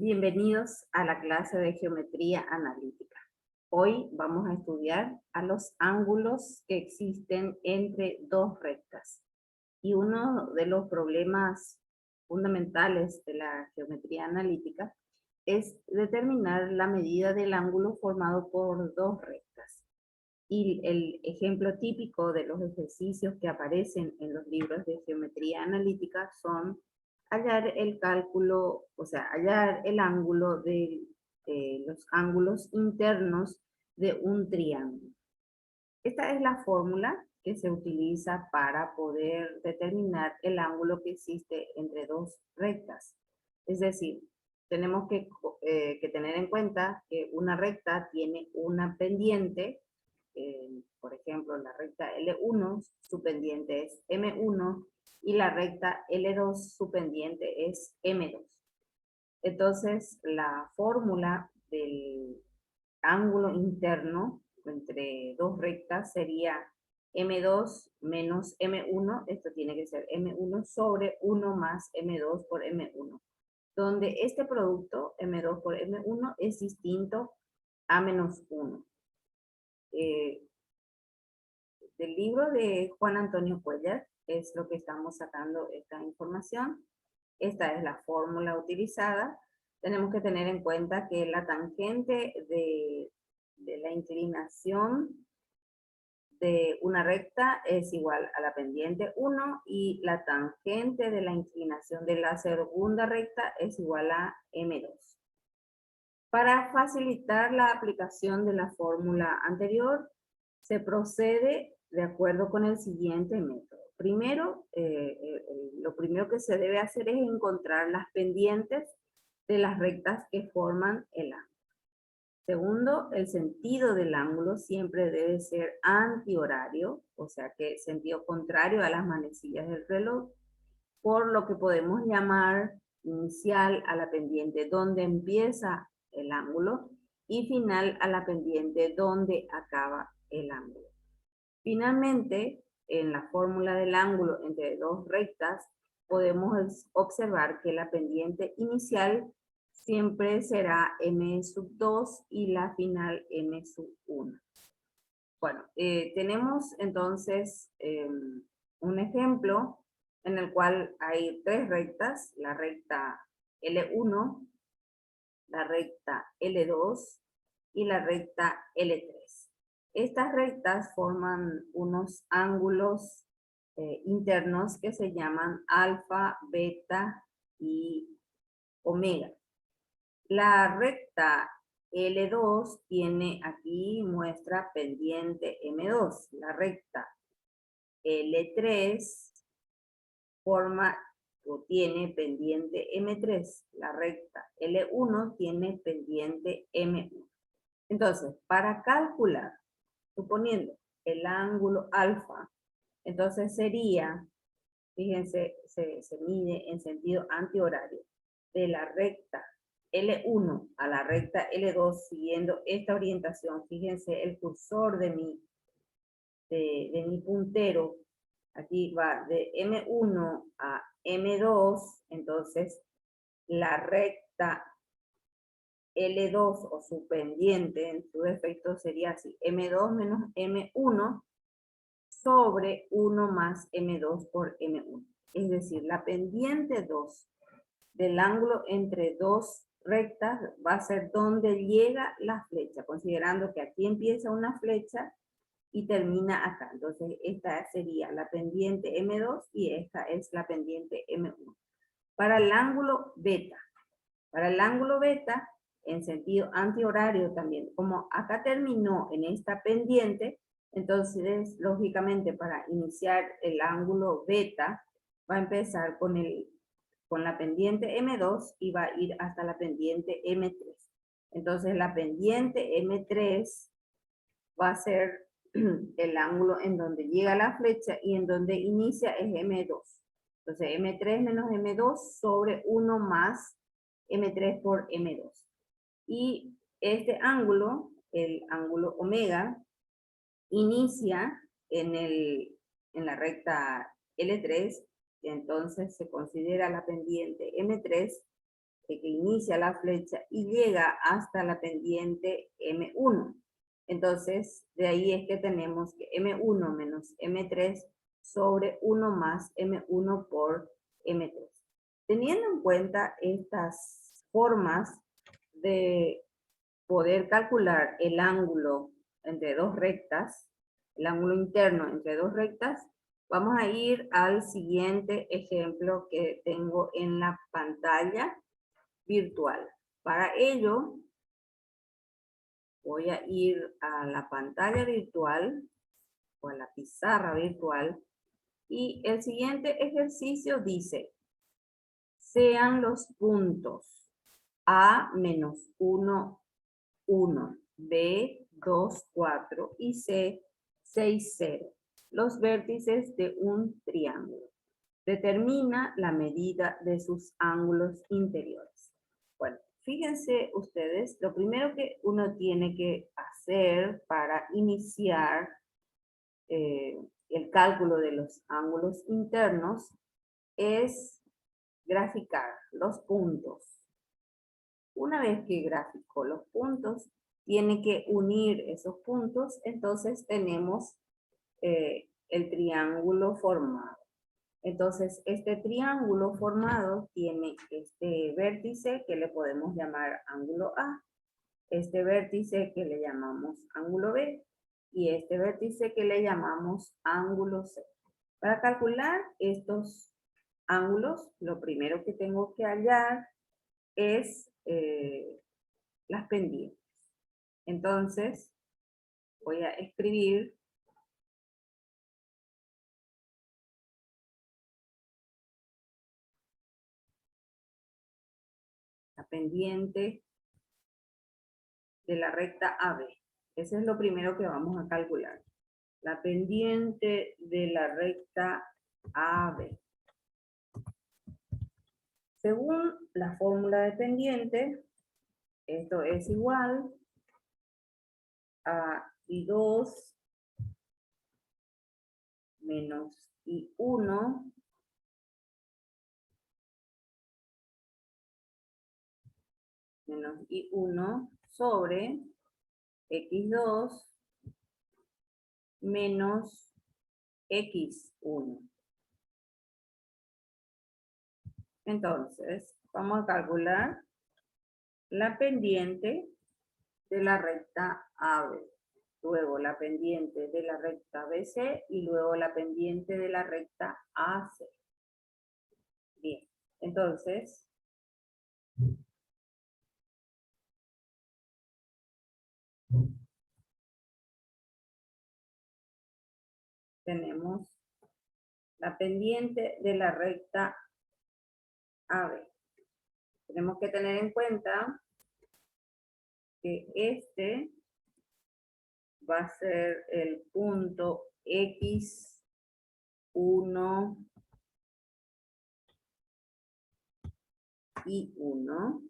Bienvenidos a la clase de geometría analítica. Hoy vamos a estudiar a los ángulos que existen entre dos rectas. Y uno de los problemas fundamentales de la geometría analítica es determinar la medida del ángulo formado por dos rectas. Y el ejemplo típico de los ejercicios que aparecen en los libros de geometría analítica son hallar el cálculo, o sea, hallar el ángulo de los ángulos internos de un triángulo. Esta es la fórmula que se utiliza para poder determinar el ángulo que existe entre dos rectas. Es decir, tenemos que tener en cuenta que una recta tiene una pendiente. Por ejemplo, la recta L1, su pendiente es M1, y la recta L2, su pendiente es M2. Entonces, la fórmula del ángulo interno entre dos rectas sería M2 menos M1, esto tiene que ser M1 sobre 1 más M2 por M1, donde este producto, M2 por M1, es distinto a menos 1. Del libro de Juan Antonio Cuellar es lo que estamos sacando esta información. Esta es la fórmula utilizada. Tenemos que tener en cuenta que la tangente de la inclinación de una recta es igual a la pendiente 1 y la tangente de la inclinación de la segunda recta es igual a M2. Para facilitar la aplicación de la fórmula anterior, se procede de acuerdo con el siguiente método. Primero, lo primero que se debe hacer es encontrar las pendientes de las rectas que forman el ángulo. Segundo, el sentido del ángulo siempre debe ser antihorario, o sea que sentido contrario a las manecillas del reloj, por lo que podemos llamar inicial a la pendiente donde empieza el ángulo y final a la pendiente donde acaba el ángulo. Finalmente, en la fórmula del ángulo entre dos rectas, podemos observar que la pendiente inicial siempre será M2 y la final M1. Bueno, tenemos entonces un ejemplo en el cual hay tres rectas, la recta L1, la recta L2 y la recta L3. Estas rectas forman unos ángulos internos que se llaman alfa, beta y omega. La recta L2 tiene aquí, muestra pendiente M2. La recta L3 forma o tiene pendiente M3. La recta L1 tiene pendiente M1. Entonces, para calcular, suponiendo el ángulo alfa, entonces sería, fíjense, se mide en sentido antihorario, de la recta L1 a la recta L2 siguiendo esta orientación. Fíjense el cursor de mi puntero, aquí va de M1 a M2, entonces la recta L2 o su pendiente en su defecto sería así, M2 menos M1 sobre 1 más M2 por M1. Es decir, la pendiente 2 del ángulo entre dos rectas va a ser donde llega la flecha, considerando que aquí empieza una flecha y termina acá. Entonces, esta sería la pendiente M2 y esta es la pendiente M1. Para el ángulo beta, en sentido antihorario también, como acá terminó en esta pendiente, entonces, lógicamente, para iniciar el ángulo beta, va a empezar con la pendiente M2 y va a ir hasta la pendiente M3. Entonces, la pendiente M3 va a ser el ángulo en donde llega la flecha y en donde inicia es M2. Entonces, M3 menos M2 sobre 1 más M3 por M2. Y este ángulo, el ángulo omega, inicia en la recta L3, entonces se considera la pendiente M3 que inicia la flecha y llega hasta la pendiente M1. Entonces, de ahí es que tenemos que M1 menos M3 sobre 1 más M1 por M3. Teniendo en cuenta estas formas de poder calcular el ángulo entre dos rectas, el ángulo interno entre dos rectas, vamos a ir al siguiente ejemplo que tengo en la pantalla virtual. Para ello, voy a ir a la pantalla virtual o a la pizarra virtual y el siguiente ejercicio dice, sean los puntos A menos 1, 1, B, 2, 4 y C, 6, 0. Los vértices de un triángulo. Determina la medida de sus ángulos interiores. Bueno, fíjense ustedes, lo primero que uno tiene que hacer para iniciar el cálculo de los ángulos internos es graficar los puntos. Una vez que graficó los puntos, tiene que unir esos puntos, entonces tenemos el triángulo formado. Entonces, este triángulo formado tiene este vértice que le podemos llamar ángulo A, este vértice que le llamamos ángulo B y este vértice que le llamamos ángulo C. Para calcular estos ángulos, lo primero que tengo que hallar es las pendientes. Entonces, voy a escribir la pendiente de la recta AB. Eso es lo primero que vamos a calcular. La pendiente de la recta AB. Según la fórmula de pendiente, esto es igual a I2 menos I1 menos I1 sobre X2 menos X1. Entonces, vamos a calcular la pendiente de la recta AB, luego la pendiente de la recta BC y luego la pendiente de la recta AC. Bien, entonces, tenemos la pendiente de la recta AB. Tenemos que tener en cuenta que este va a ser el punto X1 y 1.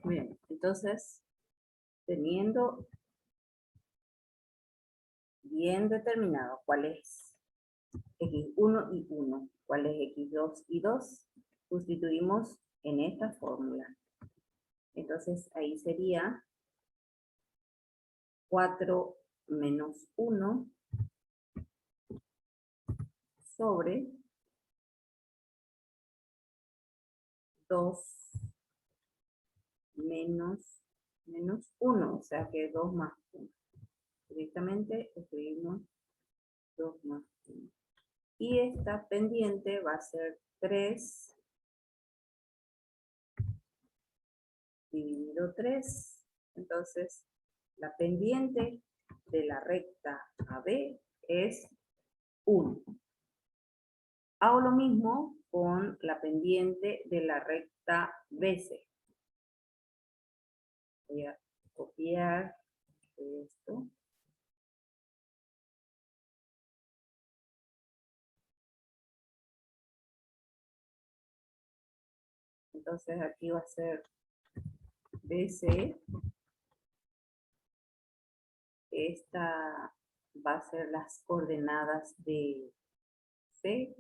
Bien, entonces, teniendo bien determinado cuál es X1 y 1, cuál es X2 y 2, sustituimos en esta fórmula. Entonces, ahí sería 4 menos 1 sobre 2 menos 1, o sea que 2 más 1. Directamente escribimos 2 más 1. Y esta pendiente va a ser 3 dividido 3. Entonces, la pendiente de la recta AB es 1. Hago lo mismo con la pendiente de la recta BC. Voy a copiar esto. Entonces aquí va a ser BC. Esta va a ser las coordenadas de C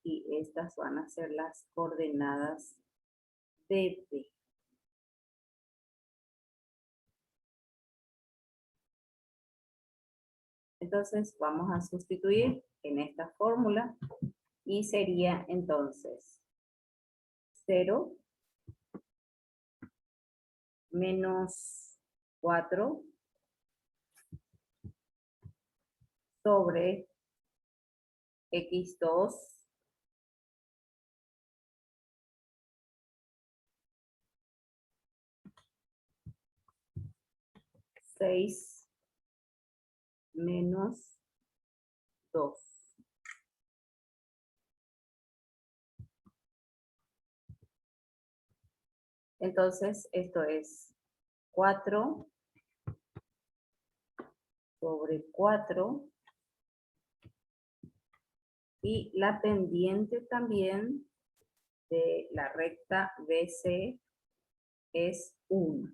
y estas van a ser las coordenadas de B. Entonces vamos a sustituir en esta fórmula y sería entonces 0 menos 4 sobre x2 6 menos 2. Entonces esto es 4 sobre 4 y la pendiente también de la recta BC es 1.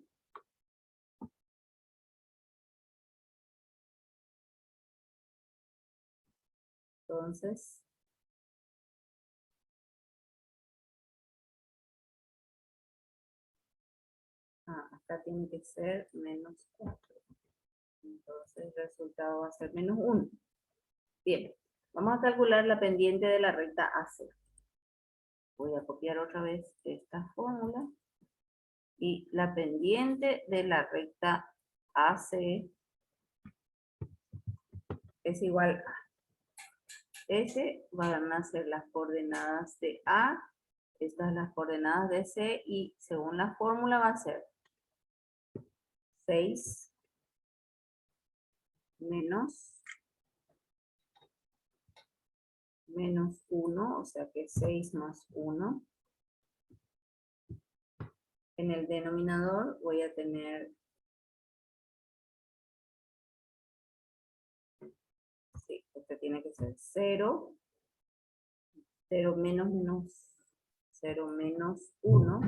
Entonces, acá tiene que ser menos 4. Entonces el resultado va a ser menos 1. Bien, vamos a calcular la pendiente de la recta AC. Voy a copiar otra vez esta fórmula. Y la pendiente de la recta AC es igual a S, van a ser las coordenadas de A, estas las coordenadas de C, y según la fórmula va a ser 6 menos 1, o sea que 6 más 1. En el denominador voy a tener, sí, este tiene que ser 0, 0 menos 1,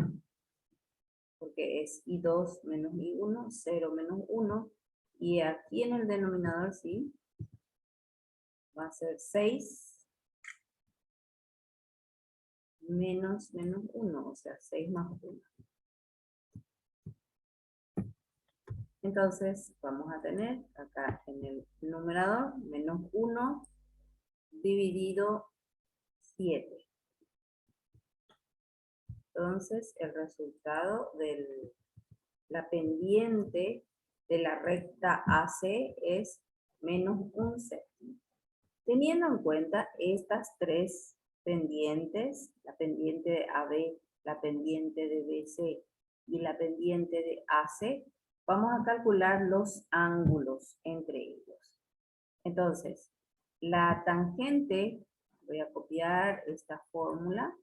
porque es I2 menos I1, 0 menos 1, y aquí en el denominador sí, va a ser 6 menos 1, o sea 6 más 1. Entonces vamos a tener acá en el numerador menos 1 dividido 7. Entonces el resultado de la pendiente de la recta AC es menos 1/7. Teniendo en cuenta estas tres pendientes, la pendiente de AB, la pendiente de BC y la pendiente de AC, vamos a calcular los ángulos entre ellos. Entonces, la tangente, voy a copiar esta fórmula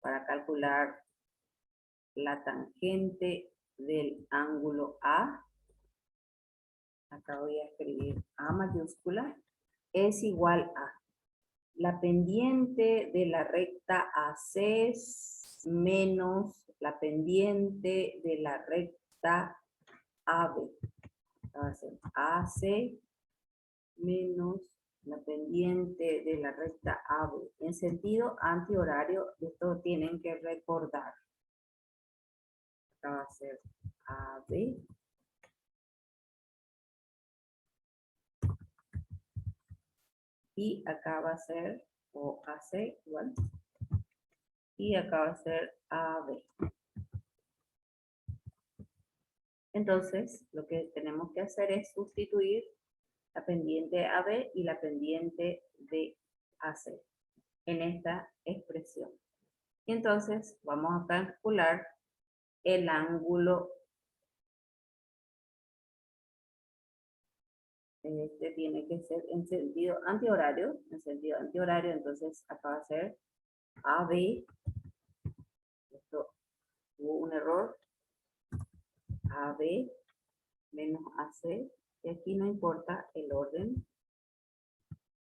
para calcular la tangente del ángulo A. Acá voy a escribir A mayúscula, es igual a la pendiente de la recta AC menos la pendiente de la recta AB. Va a ser AC menos la pendiente de la recta AB. En sentido antihorario, esto tienen que recordar. Acá va a ser AB. Y acá va a ser, o AC igual. Y acá va a ser AB. Entonces, lo que tenemos que hacer es sustituir la pendiente AB y la pendiente de AC en esta expresión. Entonces, vamos a calcular el ángulo Este tiene que ser en sentido antihorario, entonces acá va a ser AB, esto hubo un error, AB menos AC, y aquí no importa el orden,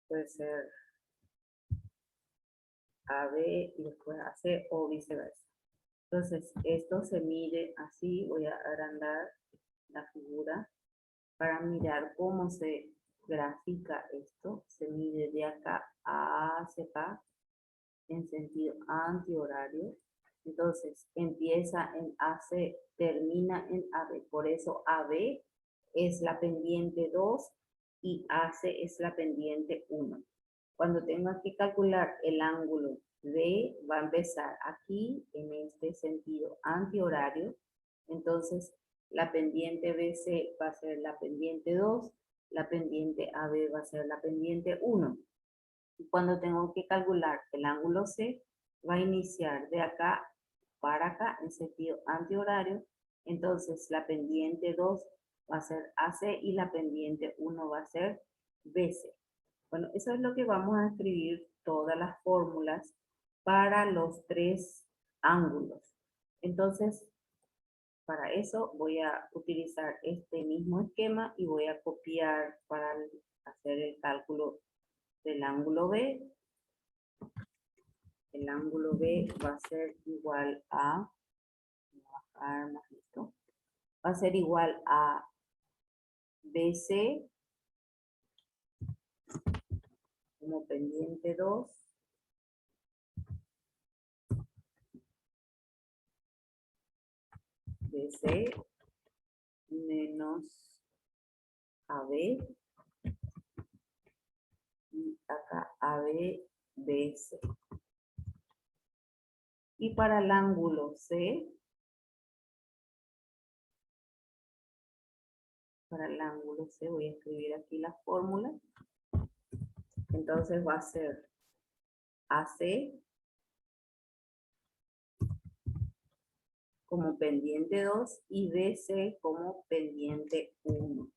puede ser AB y después AC o viceversa. Entonces, esto se mide así, voy a agrandar la figura para mirar cómo se grafica esto. Se mide de acá hacia acá en sentido antihorario. Entonces, empieza en AC, termina en AB. Por eso AB es la pendiente 2 y AC es la pendiente 1. Cuando tenga que calcular el ángulo B, va a empezar aquí en este sentido antihorario. Entonces, la pendiente BC va a ser la pendiente 2, la pendiente AB va a ser la pendiente 1. Y cuando tengo que calcular el ángulo C, va a iniciar de acá para acá en sentido antihorario. Entonces, la pendiente 2 va a ser AC y la pendiente 1 va a ser BC. Bueno, eso es lo que vamos a escribir todas las fórmulas para los tres ángulos. Entonces, para eso voy a utilizar este mismo esquema y voy a copiar para hacer el cálculo del ángulo B. El ángulo B va a ser igual a, va a ser igual a BC como pendiente 2 BC menos AB y acá AB BC. Y para el ángulo C, voy a escribir aquí la fórmula. Entonces va a ser AC como pendiente 2 y BC como pendiente 1.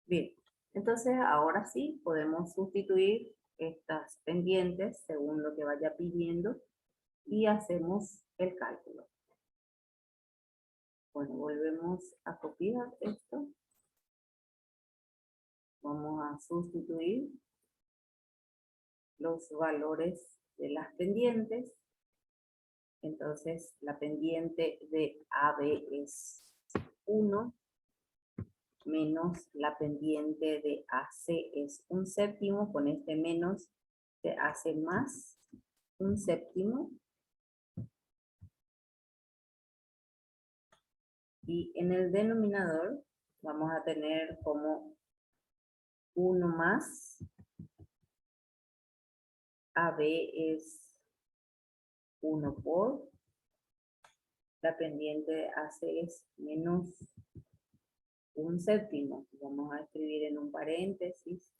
Bien, entonces ahora sí podemos sustituir estas pendientes según lo que vaya pidiendo y hacemos el cálculo. Bueno, volvemos a copiar esto. Vamos a sustituir los valores de las pendientes. Entonces, la pendiente de AB es 1, menos la pendiente de AC es 1/7, con este menos se hace más 1/7. Y en el denominador vamos a tener como 1 más, AB es 1 por, la pendiente de AC es menos 1/7. Vamos a escribir en un paréntesis,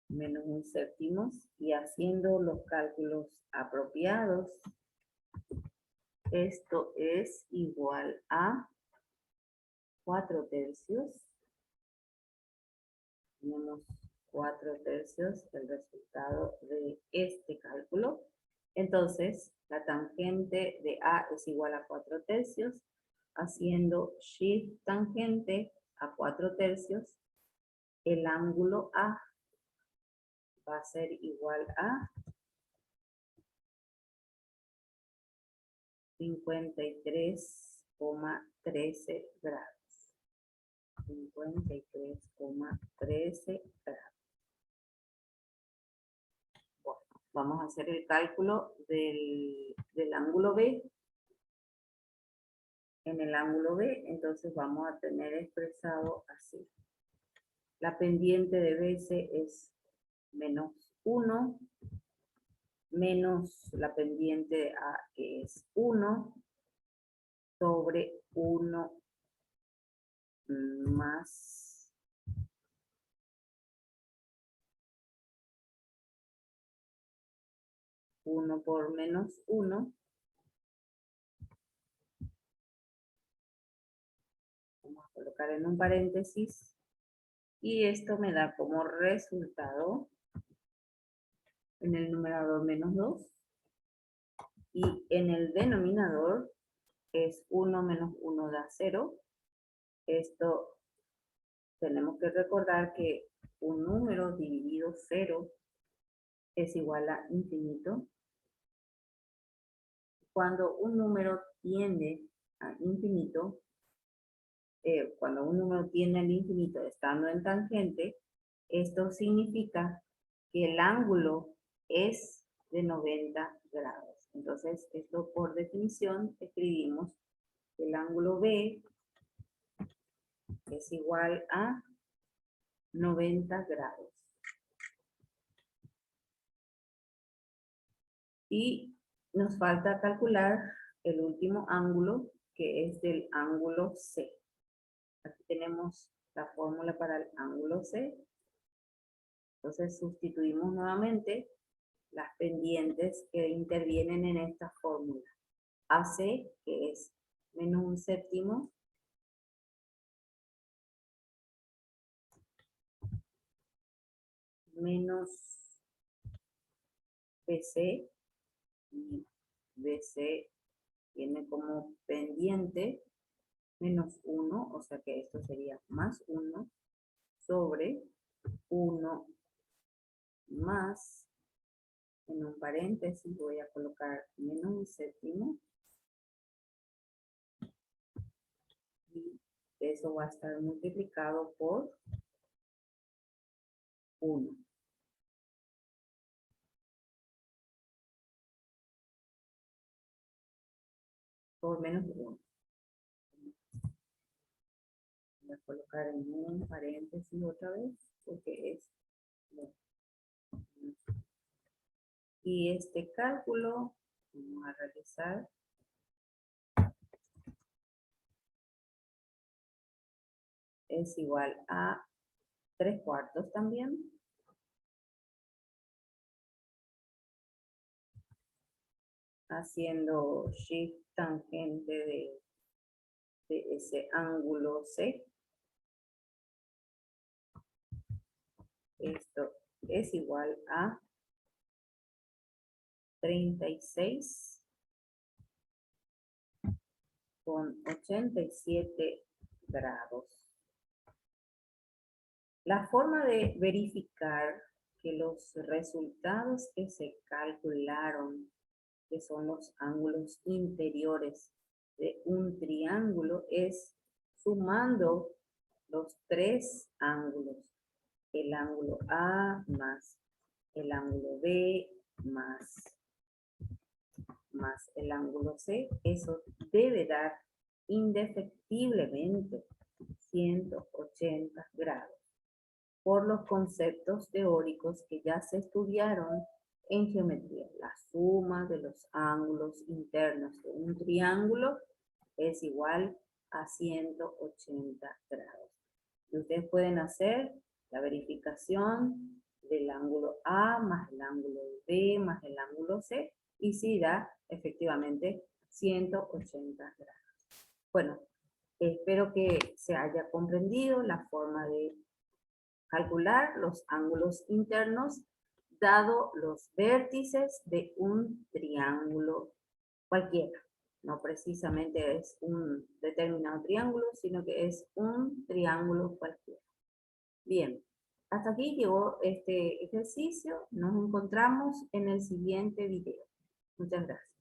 menos 1/7, y haciendo los cálculos apropiados, esto es igual a 4/3. Tenemos 4/3 el resultado de este cálculo. Entonces, la tangente de A es igual a 4/3. Haciendo shift tangente a 4/3, el ángulo A va a ser igual a 53,13 grados. 53,13 grados. Bueno, vamos a hacer el cálculo del ángulo B. En el ángulo B, entonces vamos a tener expresado así. La pendiente de BC es menos 1, menos la pendiente de A, que es 1, sobre 1 más 1 por menos 1. Vamos a colocar en un paréntesis. Y esto me da como resultado en el numerador menos 2. Y en el denominador es 1 menos 1 da 0. Esto tenemos que recordar que un número dividido 0 es igual a infinito. Cuando un número tiende a infinito, cuando un número tiende al infinito estando en tangente, esto significa que el ángulo es de 90 grados. Entonces, esto por definición escribimos que el ángulo B es igual a 90 grados. Y nos falta calcular el último ángulo, que es del ángulo C. Aquí tenemos la fórmula para el ángulo C. Entonces sustituimos nuevamente las pendientes que intervienen en esta fórmula. AC, que es menos un séptimo, menos BC, y BC tiene como pendiente menos 1, o sea que esto sería más 1, sobre 1 más, en un paréntesis voy a colocar menos un séptimo, y eso va a estar multiplicado por 1. Por menos 1. Voy a colocar en un paréntesis otra vez, porque es... Y este cálculo, vamos a realizar, es igual a 3/4 también. Haciendo shift tangente de ese ángulo C. Esto es igual a 36,87 grados. La forma de verificar que los resultados que se calcularon, que son los ángulos interiores de un triángulo, es sumando los tres ángulos. El ángulo A más el ángulo B más el ángulo C. Eso debe dar indefectiblemente 180 grados. Por los conceptos teóricos que ya se estudiaron en geometría. La suma de los ángulos internos de un triángulo es igual a 180 grados. Y ustedes pueden hacer la verificación del ángulo A más el ángulo B más el ángulo C y si da efectivamente 180 grados. Bueno, espero que se haya comprendido la forma de calcular los ángulos internos dado los vértices de un triángulo cualquiera. No precisamente es un determinado triángulo, sino que es un triángulo cualquiera. Bien, hasta aquí llegó este ejercicio. Nos encontramos en el siguiente video. Muchas gracias.